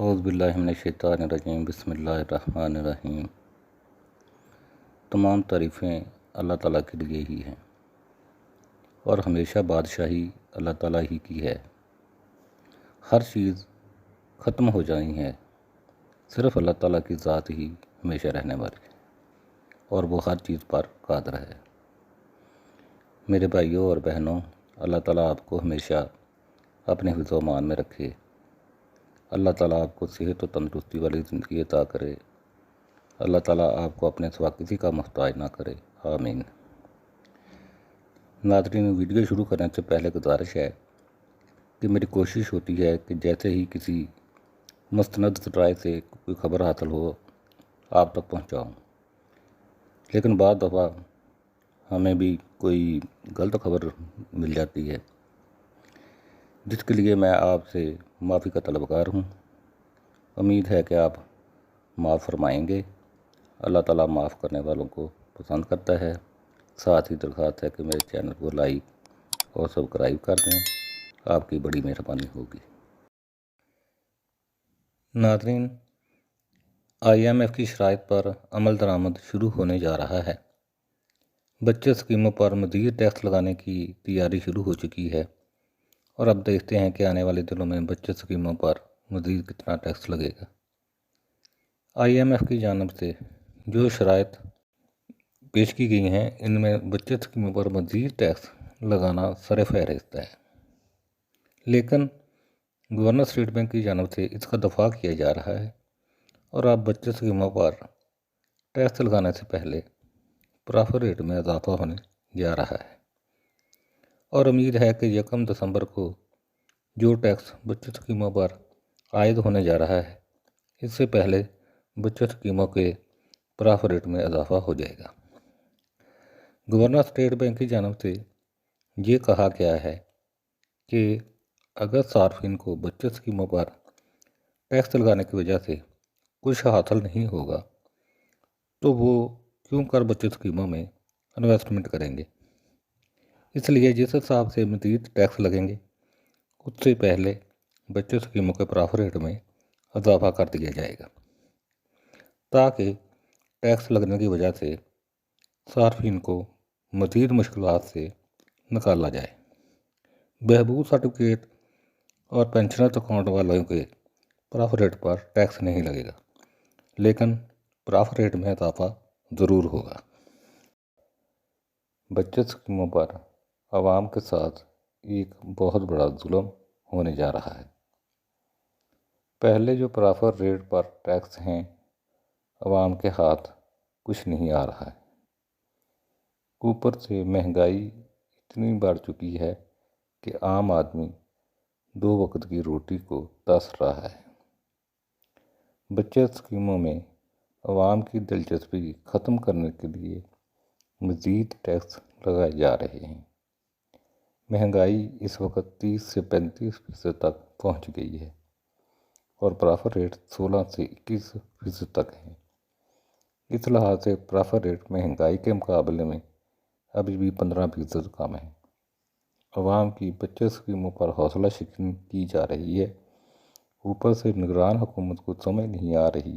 اعوذ باللہ من الشیطان الرجیم، بسم اللہ الرحمن الرحیم۔ تمام تعریفیں اللہ تعالیٰ کے لیے ہی ہیں اور ہمیشہ بادشاہی اللہ تعالیٰ ہی کی ہے۔ ہر چیز ختم ہو جانی ہے، صرف اللہ تعالیٰ کی ذات ہی ہمیشہ رہنے والی ہے اور وہ ہر چیز پر قادر ہے۔ میرے بھائیوں اور بہنوں، اللہ تعالیٰ آپ کو ہمیشہ اپنے حفظ و امان میں رکھے۔ اللہ تعالیٰ آپ کو صحت و تندرستی والی زندگی عطا کرے۔ اللہ تعالیٰ آپ کو اپنے سوا کسی کا محتاج نہ کرے، آمین۔ ناظرین، ویڈیو شروع کرنے سے پہلے گزارش ہے کہ میری کوشش ہوتی ہے کہ جیسے ہی کسی مستند ذرائع سے کوئی خبر حاصل ہو آپ تک پہنچاؤں، لیکن بعض دفعہ ہمیں بھی کوئی غلط خبر مل جاتی ہے، جس کے لیے میں آپ سے معافی کا طلبگار ہوں۔ امید ہے کہ آپ معاف فرمائیں گے۔ اللہ تعالیٰ معاف کرنے والوں کو پسند کرتا ہے۔ ساتھ ہی درخواست ہے کہ میرے چینل کو لائک اور سبسکرائب کر دیں، آپ کی بڑی مہربانی ہوگی۔ ناظرین، IMF کی شرائط پر عمل درآمد شروع ہونے جا رہا ہے۔ بچت اسکیموں پر مزید ٹیکس لگانے کی تیاری شروع ہو چکی ہے اور اب دیکھتے ہیں کہ آنے والے دنوں میں بچت اسکیموں پر مزید کتنا ٹیکس لگے گا۔ IMF کی جانب سے جو شرائط پیش کی گئی ہیں، ان میں بچت اسکیموں پر مزید ٹیکس لگانا سر فہرست ہے، لیکن گورنر اسٹیٹ بینک کی جانب سے اس کا دفاع کیا جا رہا ہے اور اب بچت اسکیموں پر ٹیکس لگانے سے پہلے پرافٹ ریٹ میں اضافہ ہونے جا رہا ہے اور امید ہے کہ 1 دسمبر کو جو ٹیکس بچت اسکیموں پر عائد ہونے جا رہا ہے، اس سے پہلے بچت اسکیموں کے پرافٹ ریٹ میں اضافہ ہو جائے گا۔ گورنر اسٹیٹ بینک کی جانب سے یہ کہا گیا ہے کہ اگر صارفین کو بچت اسکیموں پر ٹیکس لگانے کی وجہ سے کچھ حاصل نہیں ہوگا تو وہ کیوں کر بچت اسکیموں میں انویسٹمنٹ کریں گے۔ اس لیے جس حساب سے مزید ٹیکس لگیں گے اس سے پہلے بچت اسکیموں کے پرافٹ ریٹ میں اضافہ کر دیا جائے گا، تاکہ ٹیکس لگنے کی وجہ سے صارفین کو مزید مشکلات سے نکالا جائے۔ بہبود سرٹیفکیٹ اور پینشنرز اکاؤنٹ والوں کے پرافٹ ریٹ پر ٹیکس نہیں لگے گا، لیکن پرافٹ ریٹ میں اضافہ ضرور ہوگا۔ بچت اسکیموں پر عوام کے ساتھ ایک بہت بڑا ظلم ہونے جا رہا ہے۔ پہلے جو پرافٹ ریٹ پر ٹیکس ہیں، عوام کے ہاتھ کچھ نہیں آ رہا ہے۔ اوپر سے مہنگائی اتنی بڑھ چکی ہے کہ عام آدمی 2 وقت کی روٹی کو ترس رہا ہے۔ بچت اسکیموں میں عوام کی دلچسپی ختم کرنے کے لیے مزید ٹیکس لگائے جا رہے ہیں۔ مہنگائی اس وقت 30 سے 35% تک پہنچ گئی ہے اور پرافٹ ریٹ 16 سے 21% تک ہے۔ اس لحاظ سے پرافٹ ریٹ مہنگائی کے مقابلے میں ابھی بھی 15% کم ہے۔ عوام کی بچت اسکیموں پر حوصلہ شکنی کی جا رہی ہے۔ اوپر سے نگران حکومت کو سمجھ نہیں آ رہی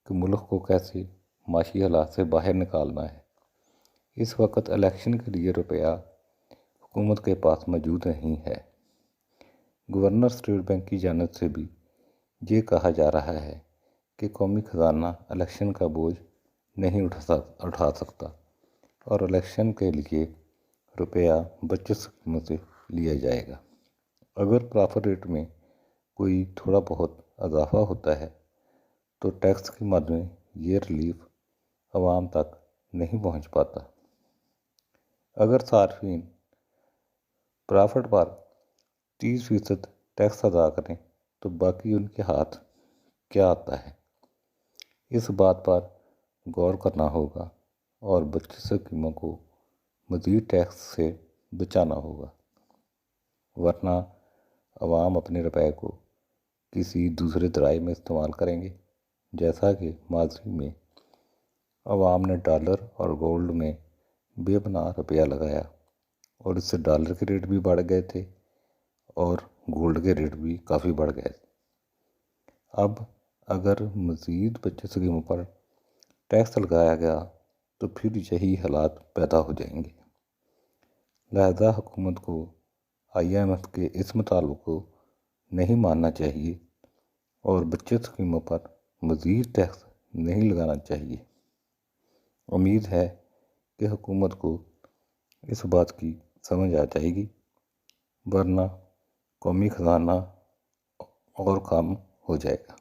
کہ ملک کو کیسے معاشی حالات سے باہر نکالنا ہے۔ اس وقت الیکشن کے لیے روپیہ حکومت کے پاس موجود نہیں ہے۔ گورنر اسٹیٹ بینک کی جانب سے بھی یہ کہا جا رہا ہے کہ قومی خزانہ الیکشن کا بوجھ نہیں اٹھا سکتا اور الیکشن کے لیے روپیہ بچت اسکیموں سے لیا جائے گا۔ اگر پرافٹ ریٹ میں کوئی تھوڑا بہت اضافہ ہوتا ہے تو ٹیکس کے مد میں یہ ریلیف عوام تک نہیں پہنچ پاتا۔ اگر صارفین پرافٹ پر 30% ٹیکس ادا کریں تو باقی ان کے ہاتھ کیا آتا ہے؟ اس بات پر غور کرنا ہوگا اور بچت اسکیموں کو مزید ٹیکس سے بچانا ہوگا، ورنہ عوام اپنے روپے کو کسی دوسرے ذرائع میں استعمال کریں گے، جیسا کہ ماضی میں عوام نے ڈالر اور گولڈ میں بے پناہ روپیہ لگایا اور اس سے ڈالر کے ریٹ بھی بڑھ گئے تھے اور گولڈ کے ریٹ بھی کافی بڑھ گئے۔ اب اگر مزید بچت اسکیموں پر ٹیکس لگایا گیا تو پھر یہی حالات پیدا ہو جائیں گے۔ لہذا حکومت کو IMF کے اس مطالبے کو نہیں ماننا چاہیے اور بچت اسکیموں پر مزید ٹیکس نہیں لگانا چاہیے۔ امید ہے کہ حکومت کو اس بات کی سمجھ آ جائے گی، ورنہ قومی خزانہ اور کام ہو جائے گا۔